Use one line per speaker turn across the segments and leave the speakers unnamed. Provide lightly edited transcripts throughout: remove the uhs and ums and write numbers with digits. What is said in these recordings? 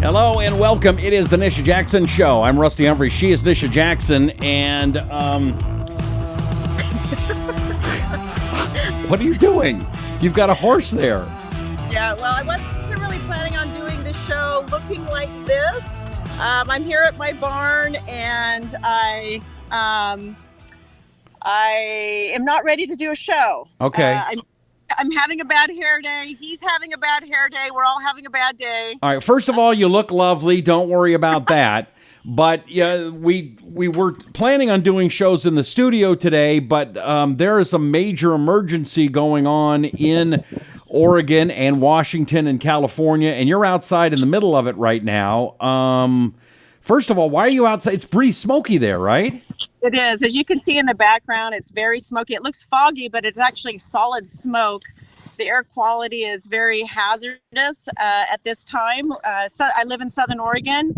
Hello and welcome. It is the Nisha Jackson Show. I'm Rusty Humphrey. She is Nisha Jackson. And, what are you doing? You've got a horse there.
Yeah, well, I wasn't really planning on doing this show looking like this. I'm here at my barn, and I am not ready to do a show.
Okay.
I'm having a bad hair day. He's having a bad hair day. We're all having a bad day.
All right. First of all, you look lovely. Don't worry about that. But we were planning on doing shows in the studio today, but there is a major emergency going on in Oregon and Washington and California, and you're outside in the middle of it right now. First of all, why are you outside? It's pretty smoky there, right?
It is. As you can see in the background, it's very smoky. It looks foggy, but it's actually solid smoke. The air quality is very hazardous at this time. So I live in Southern Oregon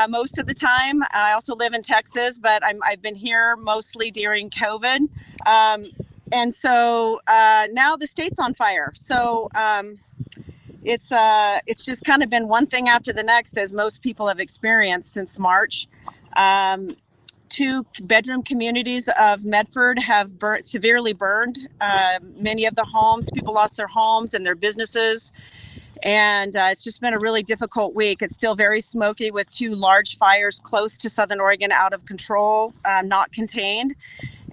most of the time. I also live in Texas, but I've been here mostly during COVID. And so now the state's on fire. So it's just kind of been one thing after the next, as most people have experienced since March. 2-bedroom communities of Medford have severely burned. Many of the homes, people lost their homes and their businesses. And it's just been a really difficult week. It's still very smoky with 2 large fires close to Southern Oregon, out of control, not contained.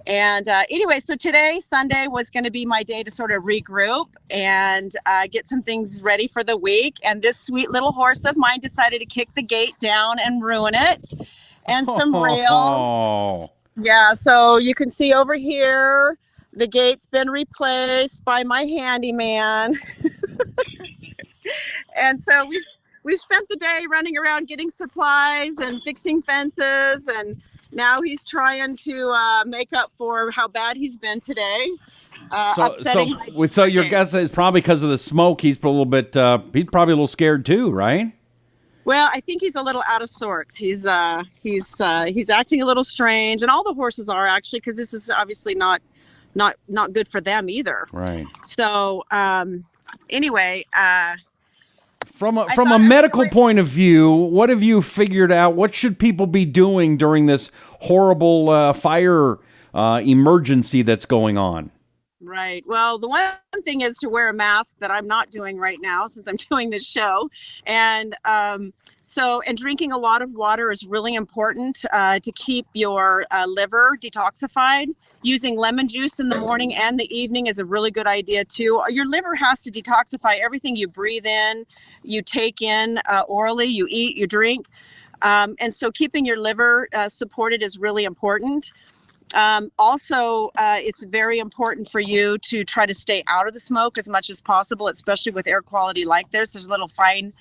And anyway, so today, Sunday, was going to be my day to sort of regroup and get some things ready for the week. And this sweet little horse of mine decided to kick the gate down and ruin it. And some rails. Yeah, so you can see over here, the gate's been replaced by my handyman. And so we've spent the day running around getting supplies and fixing fences, and now he's trying to make up for how bad he's been today. So
your guess is probably because of the smoke. He's probably a little scared too, right?
Well, I think he's a little out of sorts. He's acting a little strange, and all the horses are, actually, because this is obviously not good for them either.
Right.
So anyway,
from a medical point of view, what have you figured out? What should people be doing during this horrible fire emergency that's going on?
Right. Well, the one thing is to wear a mask, that I'm not doing right now since I'm doing this show. And and drinking a lot of water is really important to keep your liver detoxified. Using lemon juice in the morning and the evening is a really good idea too. Your liver has to detoxify everything you breathe in, you take in orally, you eat, you drink. And so keeping your liver supported is really important. Also, it's very important for you to try to stay out of the smoke as much as possible, especially with air quality like this. There's little fine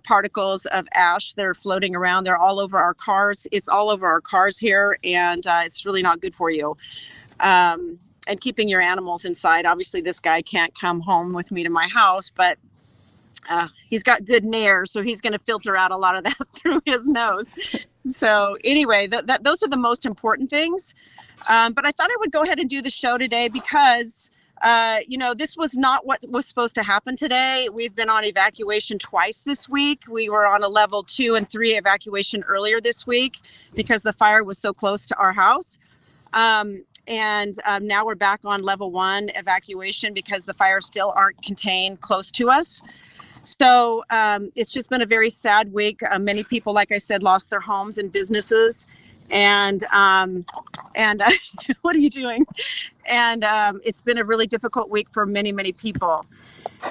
particles of ash that are floating around. They're all over our cars. It's all over our cars here, and it's really not good for you. And keeping your animals inside. Obviously, this guy can't come home with me to my house, but he's got good nair, so he's going to filter out a lot of that through his nose. So anyway, those are the most important things. But I thought I would go ahead and do the show today because, this was not what was supposed to happen today. We've been on evacuation twice this week. We were on a level 2 and 3 evacuation earlier this week because the fire was so close to our house. And now we're back on level 1 evacuation because the fires still aren't contained close to us. So it's just been a very sad week. Many people, like I said, lost their homes and businesses. And what are you doing? And it's been a really difficult week for many, many people.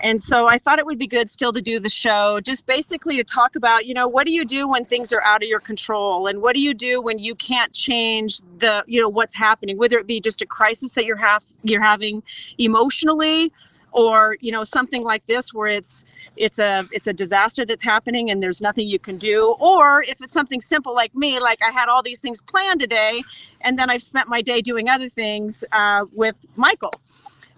And so I thought it would be good still to do the show, just basically to talk about, what do you do when things are out of your control? And what do you do when you can't change what's happening, whether it be just a crisis that you're having emotionally, or something like this where it's a disaster that's happening and there's nothing you can do, or if it's something simple like me, like I had all these things planned today and then I've spent my day doing other things with Michael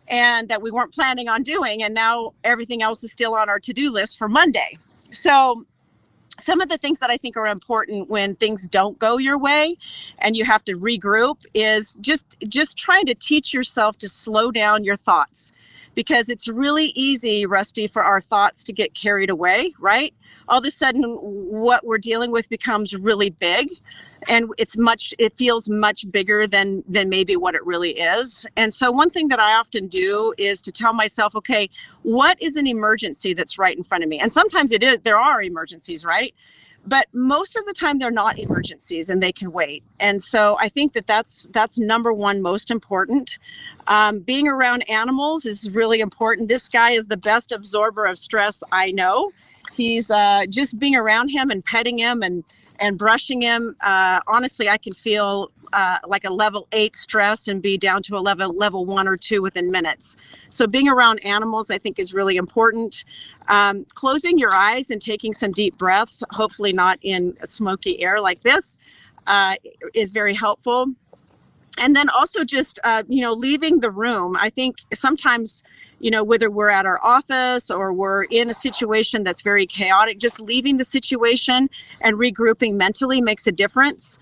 and that we weren't planning on doing, and now everything else is still on our to-do list for Monday. So some of the things that I think are important when things don't go your way and you have to regroup is just trying to teach yourself to slow down your thoughts, because it's really easy, Rusty, for our thoughts to get carried away, right? All of a sudden, what we're dealing with becomes really big, and it feels much bigger than maybe what it really is. And so one thing that I often do is to tell myself, okay, what is an emergency that's right in front of me? And sometimes there are emergencies, right? But most of the time they're not emergencies and they can wait. And so I think that's number one, most important. Being around animals is really important. This guy is the best absorber of stress I know. He's just being around him and petting him and brushing him. Honestly, I can feel like a level 8 stress and be down to a level 1 or 2 within minutes. So being around animals, I think, is really important. Closing your eyes and taking some deep breaths, hopefully not in smoky air like this, is very helpful. And then also just, leaving the room. I think sometimes, whether we're at our office or we're in a situation that's very chaotic, just leaving the situation and regrouping mentally makes a difference.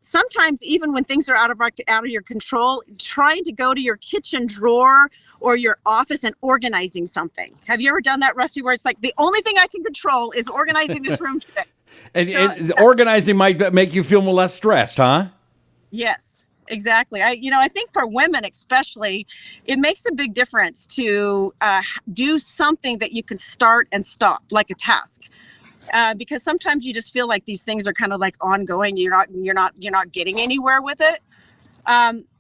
Sometimes even when things are out of your control, trying to go to your kitchen drawer or your office and organizing something. Have you ever done that, Rusty, where it's like the only thing I can control is organizing this room today?
And organizing might make you feel less stressed, huh?
Yes. Exactly. I think for women especially, it makes a big difference to do something that you can start and stop, like a task. Because sometimes you just feel like these things are kind of like ongoing. You're not getting anywhere with it.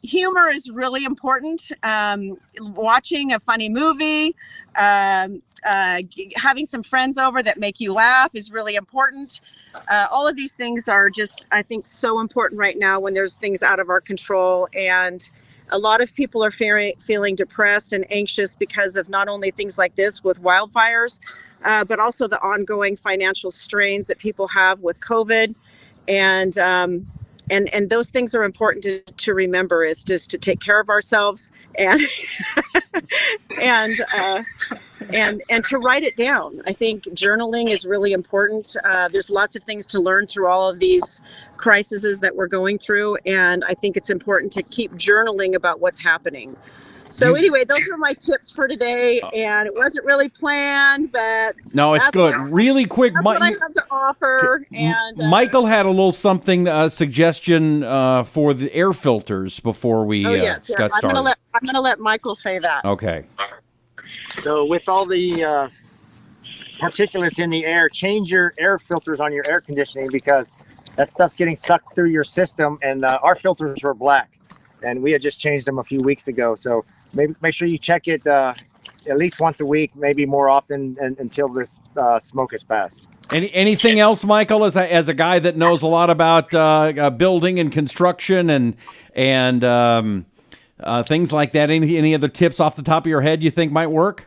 Humor is really important. Watching a funny movie, having some friends over that make you laugh is really important. All of these things are just, I think, so important right now when there's things out of our control. And a lot of people are feeling depressed and anxious because of not only things like this with wildfires, but also the ongoing financial strains that people have with COVID. And those things are important to remember, is just to take care of ourselves and and to write it down. I think journaling is really important. There's lots of things to learn through all of these crises that we're going through, and I think it's important to keep journaling about what's happening. So anyway, those are my tips for today, and it wasn't really planned, but
no, it's good. Really quick,
that's what I have to offer. And
Michael had a little something suggestion for the air filters before we got started.
I'm gonna let Michael say that.
Okay.
So with all the particulates in the air, change your air filters on your air conditioning, because that stuff's getting sucked through your system. And our filters were black, and we had just changed them a few weeks ago. So maybe make sure you check it at least once a week, maybe more often, until this smoke has passed.
Anything else, Michael, as a guy that knows a lot about building and construction and things like that? Any other tips off the top of your head you think might work?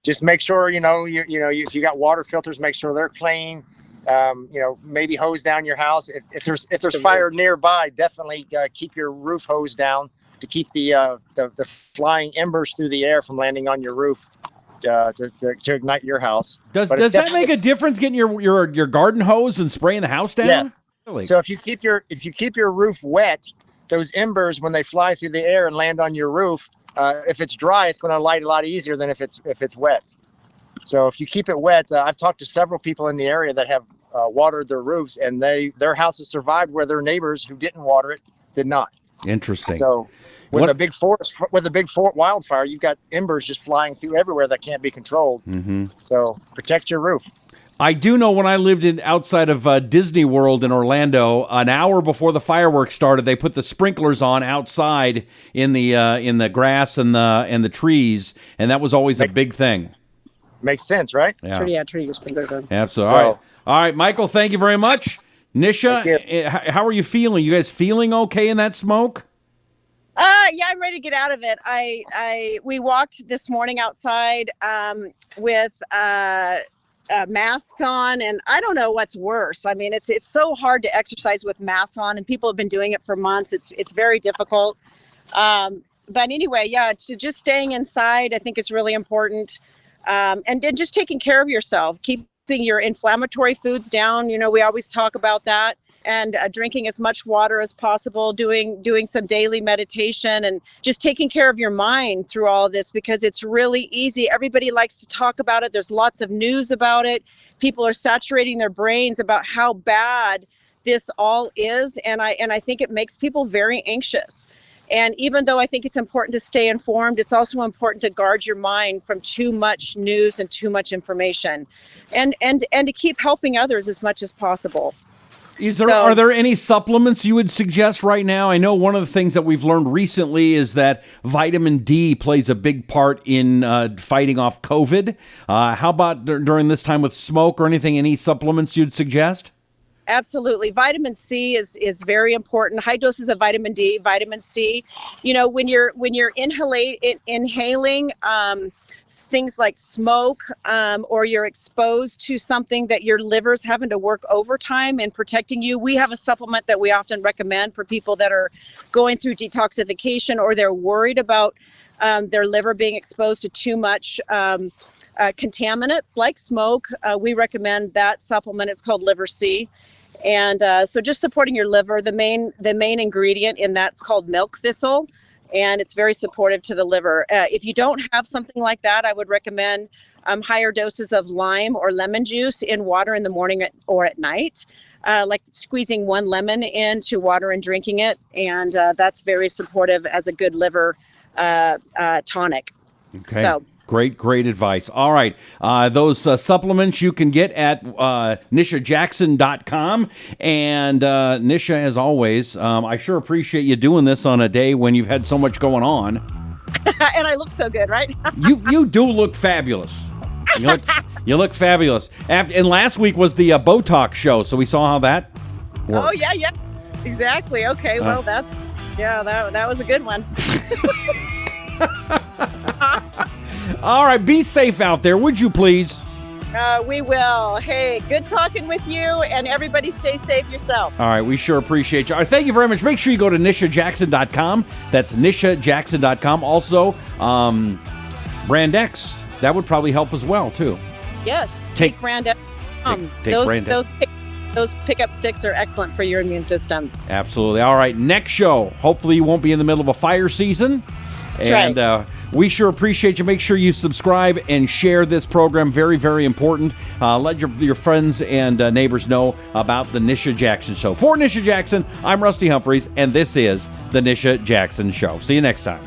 Just make sure if you got water filters, make sure they're clean. Maybe hose down your house. If there's fire nearby, definitely keep your roof hose down to keep the flying embers through the air from landing on your roof to ignite your house.
Does that make a difference, getting your garden hose and spraying the house down?
Yes.
Really?
So if you keep your roof wet, those embers, when they fly through the air and land on your roof, if it's dry, it's going to light a lot easier than if it's wet. So if you keep it wet, I've talked to several people in the area that have watered their roofs, and their houses survived where their neighbors who didn't water it did not.
Interesting.
So with a big wildfire, you've got embers just flying through everywhere that can't be controlled. Mm-hmm. So protect your roof.
I do know when I lived outside of Disney World in Orlando, an hour before the fireworks started, they put the sprinklers on outside in the grass and the trees, and that was always a big thing.
Makes sense, right?
Yeah, tree sprinklers on.
Absolutely. All right, Michael, thank you very much. Nisha, how are you feeling? You guys feeling okay in that smoke?
Yeah, I'm ready to get out of it. We walked this morning outside with masks on, and I don't know what's worse. I mean, it's so hard to exercise with masks on, and people have been doing it for months. It's very difficult. But anyway, yeah, just staying inside, I think, is really important. And just taking care of yourself, keeping your inflammatory foods down. We always talk about that. and drinking as much water as possible, doing some daily meditation, and just taking care of your mind through all of this, because it's really easy. Everybody likes to talk about it. There's lots of news about it. People are saturating their brains about how bad this all is, and I think it makes people very anxious. And even though I think it's important to stay informed, it's also important to guard your mind from too much news and too much information, and to keep helping others as much as possible.
Are there any supplements you would suggest right now? I know one of the things that we've learned recently is that vitamin D plays a big part in fighting off COVID. How about during this time with smoke or anything, any supplements you'd suggest?
Absolutely. Vitamin C is very important. High doses of vitamin D, vitamin C. You know, when you're inhaling things like smoke, or you're exposed to something that your liver's having to work overtime in protecting you, we have a supplement that we often recommend for people that are going through detoxification, or they're worried about their liver being exposed to too much contaminants like smoke. We recommend that supplement. It's called Liver C. And so just supporting your liver, the main ingredient in that's called milk thistle, and it's very supportive to the liver. If you don't have something like that, I would recommend higher doses of lime or lemon juice in water in the morning or at night, like squeezing one lemon into water and drinking it. And that's very supportive as a good liver tonic.
Okay.
So.
Great advice. All right. Those supplements you can get at nishajackson.com. And Nisha, as always, I sure appreciate you doing this on a day when you've had so much going on.
And I look so good, right?
You do look fabulous. You look fabulous. And last week was the Botox show, so we saw how that worked.
Oh, yeah. Exactly. Okay, well, that was a good one.
All right, be safe out there, would you please?
We will. Hey, good talking with you, and everybody stay safe yourself.
All right, we sure appreciate you. All right, thank you very much. Make sure you go to nishajackson.com. That's nishajackson.com. Also, Brand X, that would probably help as well, too.
Yes, take Brand X. Those pickup sticks are excellent for your immune system.
Absolutely. All right, next show. Hopefully you won't be in the middle of a fire season.
That's right.
We sure appreciate you. Make sure you subscribe and share this program. Very, very important. Let your friends and neighbors know about the Nisha Jackson Show. For Nisha Jackson, I'm Rusty Humphreys, and this is the Nisha Jackson Show. See you next time.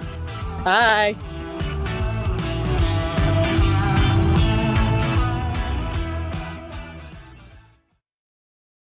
Bye.